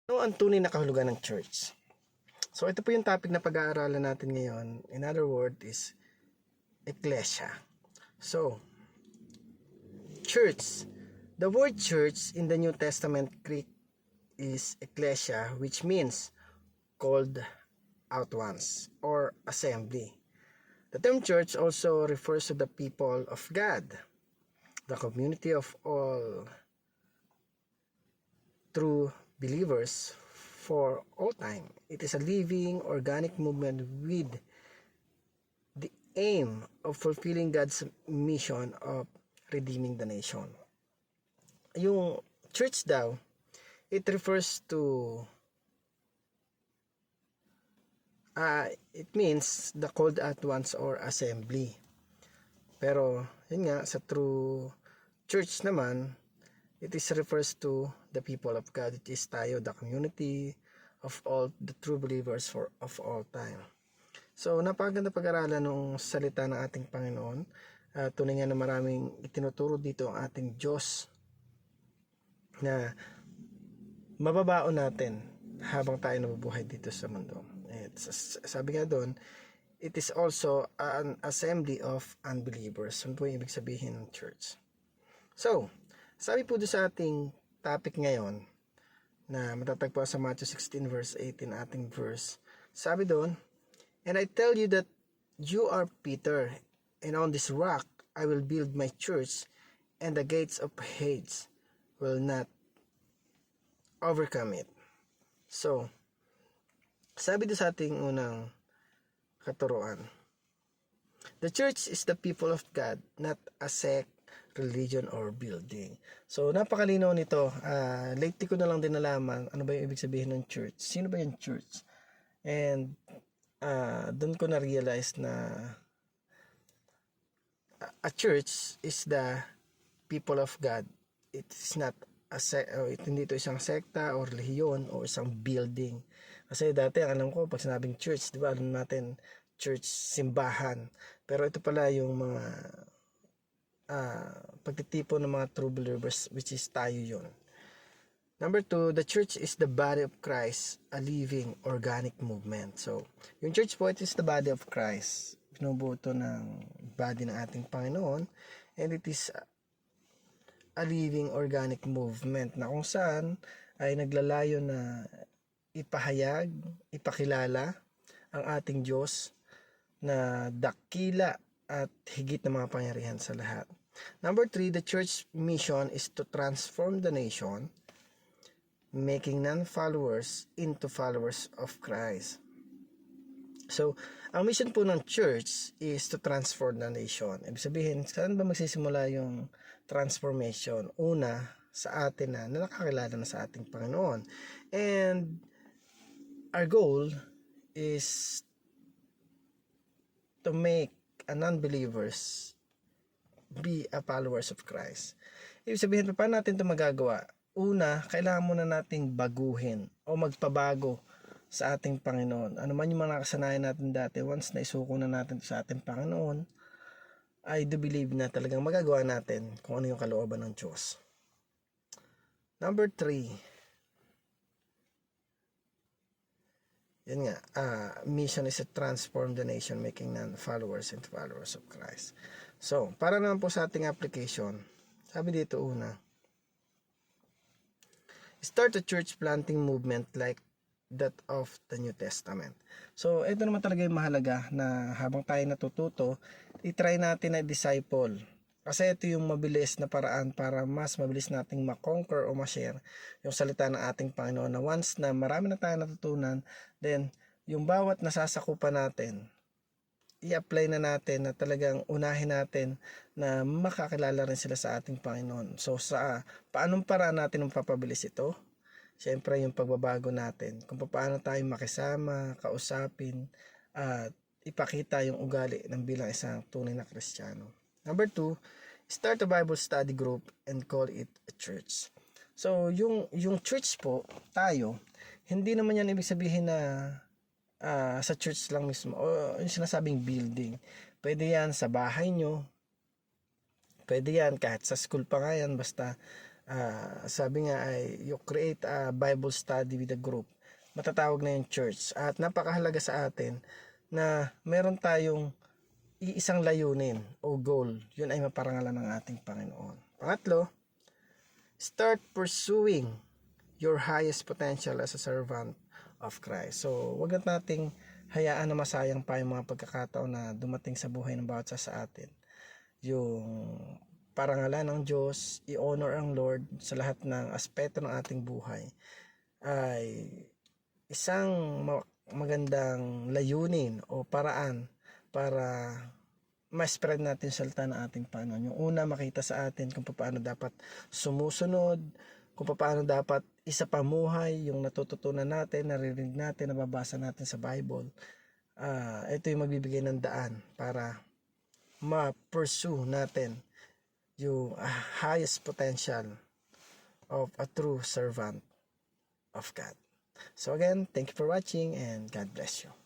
Ano ang tunay na kahulugan ng church? So ito po yung topic na pag-aaralan natin ngayon. In other word is ecclesia. So, church. The word church in the New Testament Greek is ecclesia, which means called out ones or assembly. The term church also refers to the people of God, the community of all true believers for all time. It is a living, organic movement with the aim of fulfilling God's mission of redeeming the nation. Yung church daw, it refers to it means the called out ones or assembly. Pero yun nga, sa true church naman, it is refers to the people of God. It is tayo, the community of all the true believers of all time. So, napakaganda pag-aralan ng salita ng ating Panginoon. Tunay nga na maraming itinuturo dito ang ating Diyos na mababaon natin habang tayo nabubuhay dito sa mundo. Sabi nga doon, it is also an assembly of unbelievers. Ano po yung ibig sabihin ng church? So, sabi po doon sa ating topic ngayon na matatagpuan sa Matthew 16 verse 18 ating verse. Sabi doon, "And I tell you that you are Peter, and on this rock I will build my church, and the gates of Hades will not overcome it." So, sabi doon sa ating unang katuruan, the church is the people of God, not a sect, religion, or building. So, napakalinaw nito. Lately ko na lang din nalaman ano ba yung ibig sabihin ng church. Sino ba yung church? And doon ko na-realize na a church is the people of God. It is not hindi ito isang sekta o relihiyon o isang building. Kasi dati ang alam ko pag sinabing church, di ba, alam natin church, simbahan. Pero ito pala yung mga pagtitipon ng mga true believers, which is tayo yun. Number 2, the church is the body of Christ, a living, organic movement. So, yung church po, it is the body of Christ. Binubuto ng body ng ating Panginoon. And it is a living, organic movement na kung saan ay naglalayo na ipahayag, ipakilala ang ating Diyos na dakila at higit na mga pangyarihan sa lahat. Number 3, the church mission is to transform the nation, making non-followers into followers of Christ. So, ang mission po ng church is to transform the nation. Ibig sabihin, saan ba magsisimula yung transformation? Una, sa atin na nakakilala na sa ating Panginoon. And our goal is to make a non-believers be a followers of Christ. Ibig sabihin, paano natin ito magagawa? Una, kailangan muna nating baguhin o magpabago sa ating Panginoon. Ano man yung mga nakasanayan natin dati, once na isuko na natin sa ating Panginoon, I do believe na talagang magagawa natin kung ano yung kalooban ng Diyos. Number 3, yan nga, mission is to transform the nation, making non-followers into followers of Christ. So, para naman po sa ating application, sabi dito una, start a church planting movement like that of the New Testament. So, ito naman talaga yung mahalaga na habang tayo natututo, itry natin na disciple. Kasi ito yung mabilis na paraan para mas mabilis nating makonquer o ma-share yung salita ng ating Panginoon na once na marami na tayo natutunan, then yung bawat nasasakupan natin, i-apply na natin na talagang unahin natin na makakilala rin sila sa ating Panginoon. So, paanong paraan natin mapapabilis ito? Siyempre, yung pagbabago natin. Kung paano tayo makisama, kausapin, at ipakita yung ugali ng bilang isang tunay na Kristiyano. Number 2, start a Bible study group and call it a church. So, yung church po, tayo, hindi naman yan ibig sabihin na sa church lang mismo o yung sinasabing building. Pwede yan sa bahay nyo, pwede yan kahit sa school pa nga yan, basta Sabi nga ay you create a Bible study with a group, matatawag na yung church. At napakahalaga sa atin na meron tayong iisang layunin o goal. Yun ay maparangalan ng ating Panginoon. Pangatlo, start pursuing your highest potential as a servant of Christ. So, wag nating hayaan na masayang pa yung mga pagkakataon na dumating sa buhay ng bawat sa atin. Yung parangalan ng Diyos, i-honor ang Lord sa lahat ng aspeto ng ating buhay ay isang magandang layunin o paraan para ma-spread natin yung salita ng ating Panginoon. Yung una, makita sa atin kung paano dapat sumusunod, kung paano dapat isa pamuhay yung natututunan natin, naririnig natin, nababasa natin sa Bible. Ito yung magbibigay ng daan para ma-pursue natin yung highest potential of a true servant of God. So again, thank you for watching and God bless you.